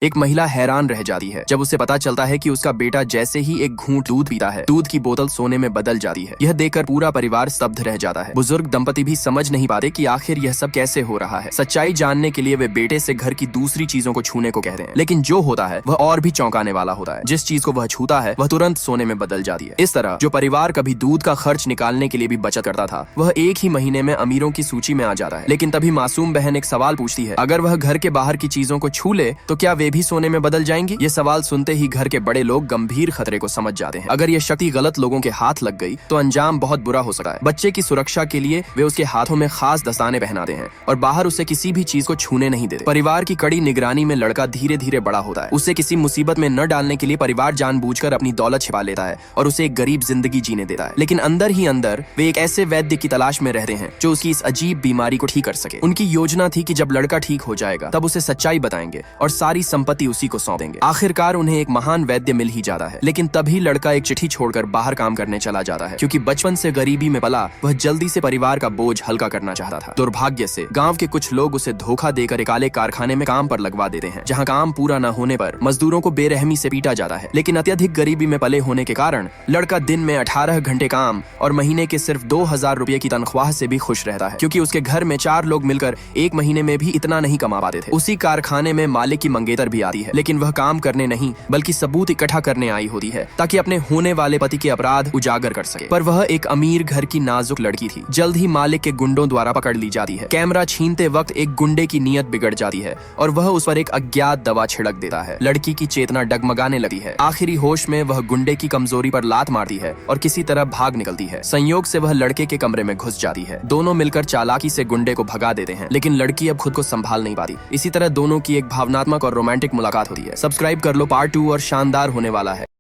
एक महिला हैरान रह जाती है जब उसे पता चलता है कि उसका बेटा जैसे ही एक घूंट दूध पीता है, दूध की बोतल सोने में बदल जाती है। यह देखकर पूरा परिवार स्तब्ध रह जाता है। बुजुर्ग दंपति भी समझ नहीं पाते कि आखिर यह सब कैसे हो रहा है। सच्चाई जानने के लिए वे बेटे से घर की दूसरी चीजों को छूने को कहते हैं, लेकिन जो होता है वह और भी चौंकाने वाला होता है। जिस चीज को वह छूता है वह तुरंत सोने में बदल जाती है। इस तरह जो परिवार कभी दूध का खर्च निकालने के लिए भी बचत करता था, वह एक ही महीने में अमीरों की सूची में आ जाता है। लेकिन तभी मासूम बहन एक सवाल पूछती है, अगर वह घर के बाहर की चीजों को छू ले तो क्या वे भी सोने में बदल जाएंगी? ये सवाल सुनते ही घर के बड़े लोग गंभीर खतरे को समझ जाते हैं। अगर यह शक्ति गलत लोगों के हाथ लग गई तो अंजाम बहुत बुरा हो सकता है। बच्चे की सुरक्षा के लिए वे उसके हाथों में खास दस्ताने पहनाते हैं और बाहर उसे किसी भी चीज को छूने नहीं देते। परिवार की कड़ी निगरानी में लड़का धीरे धीरे बड़ा होता है। उसे किसी मुसीबत में न डालने के लिए परिवार जानबूझकर अपनी दौलत छिपा लेता है और उसे एक गरीब जिंदगी जीने देता है। लेकिन अंदर ही अंदर वे एक ऐसे वैद्य की तलाश में रहते हैं जो उसकी इस अजीब बीमारी को ठीक कर सके। उनकी योजना थी कि जब लड़का ठीक हो जाएगा तब उसे सच्चाई बताएंगे और सारी संपत्ति उसी को सौंप देंगे। आखिरकार उन्हें एक महान वैद्य मिल ही जाता है, लेकिन तभी लड़का एक चिट्ठी छोड़कर बाहर काम करने चला जाता है। क्योंकि बचपन से गरीबी में पला, वह जल्दी से परिवार का बोझ हल्का करना चाहता था। दुर्भाग्य से गांव के कुछ लोग उसे धोखा देकर एक काले कारखाने में काम पर लगवा देते हैं, जहां काम पूरा न होने पर मजदूरों को बेरहमी से पीटा जाता है। लेकिन अत्यधिक गरीबी में पले होने के कारण लड़का दिन में 18 घंटे काम और महीने के सिर्फ 2000 रुपए की तनख्वाह से भी खुश रहता है, क्योंकि उसके घर में 4 लोग मिलकर एक महीने में भी इतना नहीं कमा पाते थे। उसी कारखाने में मालिक की मंगेतर भी आती है, लेकिन वह काम करने नहीं बल्कि सबूत इकट्ठा करने आई होती है ताकि अपने होने वाले पति के अपराध उजागर कर सके। पर वह एक अमीर घर की नाजुक लड़की थी। जल्द ही मालिक के गुंडों द्वारा पकड़ ली जाती है। कैमरा छीनते वक्त एक गुंडे की नीयत बिगड़ जाती है और वह उस पर एक अज्ञात दवा छिड़क देता है। लड़की की चेतना डगमगाने लगती है। आखिरी होश में वह गुंडे की कमजोरी पर लात मारती है और किसी तरह भाग निकलती है। संयोग से वह लड़के के कमरे में घुस जाती है। दोनों मिलकर चालाकी से गुंडे को भगा देते हैं, लेकिन लड़की अब खुद को संभाल नहीं पाती। इसी तरह दोनों की एक भावनात्मक और रोमांटिक मुलाकात होती है। सब्सक्राइब कर लो, पार्ट 2 और शानदार होने वाला है।